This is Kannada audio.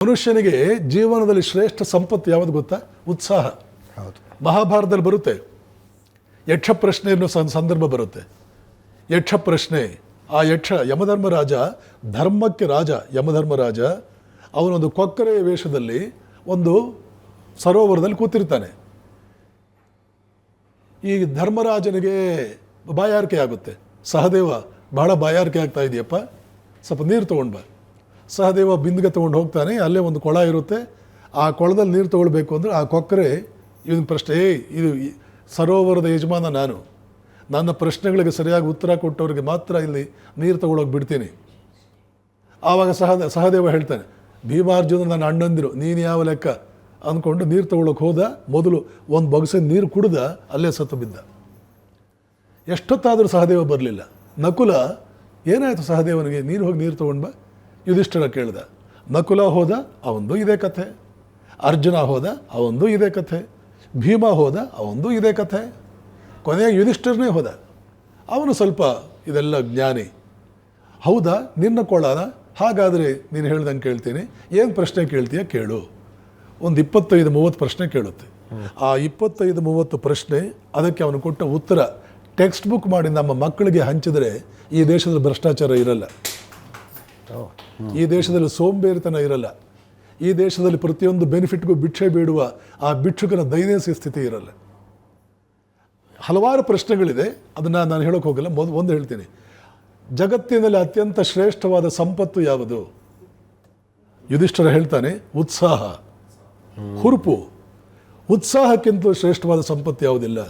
ಮನುಷ್ಯನಿಗೆ ಜೀವನದಲ್ಲಿ ಶ್ರೇಷ್ಠ ಸಂಪತ್ತು ಯಾವುದು ಗೊತ್ತಾ? ಉತ್ಸಾಹ. ಹೌದು. ಮಹಾಭಾರತದಲ್ಲಿ ಬರುತ್ತೆ, ಯಕ್ಷ ಪ್ರಶ್ನೆ ಅನ್ನೋ ಸಂದರ್ಭ ಬರುತ್ತೆ. ಯಕ್ಷ ಪ್ರಶ್ನೆ, ಆ ಯಕ್ಷ ಯಮಧರ್ಮರಾಜ, ಧರ್ಮಕ್ಕೆ ರಾಜ ಯಮಧರ್ಮರಾಜ, ಅವನೊಂದು ಕೊಕ್ಕರೆಯ ವೇಷದಲ್ಲಿ ಒಂದು ಸರೋವರದಲ್ಲಿ ಕೂತಿರ್ತಾನೆ. ಈ ಧರ್ಮರಾಜನಿಗೆ ಬಾಯಾರಿಕೆ ಆಗುತ್ತೆ. ಸಹದೇವ, ಬಹಳ ಬಾಯಾರಿಕೆ ಆಗ್ತಾ ಇದೆಯಪ್ಪ, ಸ್ವಲ್ಪ ನೀರು ತೊಗೊಂಡು ಬಾ. ಸಹದೇವ ಬಿಂದಿಗೆ ತೊಗೊಂಡು ಹೋಗ್ತಾನೆ. ಅಲ್ಲೇ ಒಂದು ಕೊಳ ಇರುತ್ತೆ. ಆ ಕೊಳದಲ್ಲಿ ನೀರು ತೊಗೊಳ್ಬೇಕು ಅಂದರೆ ಆ ಕೊಕ್ಕರೆ ಇವನ ಪ್ರಶ್ನೆ, ಇದು ಸರೋವರದ ಯಜಮಾನ ನಾನು, ನನ್ನ ಪ್ರಶ್ನೆಗಳಿಗೆ ಸರಿಯಾಗಿ ಉತ್ತರ ಕೊಟ್ಟವ್ರಿಗೆ ಮಾತ್ರ ಇಲ್ಲಿ ನೀರು ತೊಗೊಳೋಗಿ ಬಿಡ್ತೀನಿ. ಆವಾಗ ಸಹದೇವ ಹೇಳ್ತಾನೆ, ಭೀಮಾರ್ಜುನ ನನ್ನ ಅಣ್ಣಂದಿರು, ನೀನು ಯಾವ ಲೆಕ್ಕ ಅಂದ್ಕೊಂಡು ನೀರು ತೊಗೊಳಕ್ಕೆ ಹೋದ. ಮೊದಲು ಒಂದು ಬೊಗಸೆ ನೀರು ಕುಡ್ದ, ಅಲ್ಲೇ ಸತ್ತು ಬಿದ್ದ. ಎಷ್ಟೊತ್ತಾದರೂ ಸಹದೇವ ಬರಲಿಲ್ಲ. ನಕುಲ, ಏನಾಯಿತು ಸಹದೇವನಿಗೆ, ನೀರು ಹೋಗಿ ನೀರು ತೊಗೊಂಡು ಬಾ. ಯುಧಿಷ್ಠಿರ ಕೇಳ್ದ. ನಕುಲ ಹೋದ, ಅವಂದು ಇದೇ ಕಥೆ. ಅರ್ಜುನ ಹೋದ, ಅವಂದು ಇದೇ ಕಥೆ. ಭೀಮ ಹೋದ, ಅವಂದು ಇದೇ ಕಥೆ. ಕೊನೆಯಾಗಿ ಯುಧಿಷ್ಠಿರನೇ ಹೋದ. ಅವನು ಸ್ವಲ್ಪ ಇದೆಲ್ಲ ಜ್ಞಾನಿ. ಹೌದಾ, ನಿನ್ನ ಕೊಳನ? ಹಾಗಾದರೆ ನೀನು ಹೇಳ್ದಂಗೆ ಕೇಳ್ತೀನಿ. ಏನು ಪ್ರಶ್ನೆ ಕೇಳ್ತೀಯ ಕೇಳು. ಒಂದು 25-30 ಪ್ರಶ್ನೆ ಕೇಳುತ್ತೆ. ಆ 25-30 ಪ್ರಶ್ನೆ, ಅದಕ್ಕೆ ಅವನು ಕೊಟ್ಟ ಉತ್ತರ ಟೆಕ್ಸ್ಟ್ ಬುಕ್ ಮಾಡಿ ನಮ್ಮ ಮಕ್ಕಳಿಗೆ ಹಂಚಿದರೆ ಈ ದೇಶದಲ್ಲಿ ಭ್ರಷ್ಟಾಚಾರ ಇರಲ್ಲ, ಈ ದೇಶದಲ್ಲಿ ಸೋಂಬೇರಿತನ ಇರಲ್ಲ, ಈ ದೇಶದಲ್ಲಿ ಪ್ರತಿಯೊಂದು ಬೆನಿಫಿಟ್ಗೂ ಭಿಕ್ಷೆ ಬೇಡುವ ಆ ಭಿಕ್ಷುಕನ ದೈನಂದಿನ ಸ್ಥಿತಿ ಇರಲ್ಲ. ಹಲವಾರು ಪ್ರಶ್ನೆಗಳಿದೆ, ಅದನ್ನು ನಾನು ಹೇಳೋಕೆ ಹೋಗಲ್ಲ. ಒಂದು ಹೇಳ್ತೀನಿ, ಜಗತ್ತಿನಲ್ಲಿ ಅತ್ಯಂತ ಶ್ರೇಷ್ಠವಾದ ಸಂಪತ್ತು ಯಾವುದು? ಯುಧಿಷ್ಠಿರ ಹೇಳ್ತಾನೆ, ಉತ್ಸಾಹ, ಹುರುಪು. ಉತ್ಸಾಹಕ್ಕಿಂತ ಶ್ರೇಷ್ಠವಾದ ಸಂಪತ್ತು ಯಾವುದಿಲ್ಲ.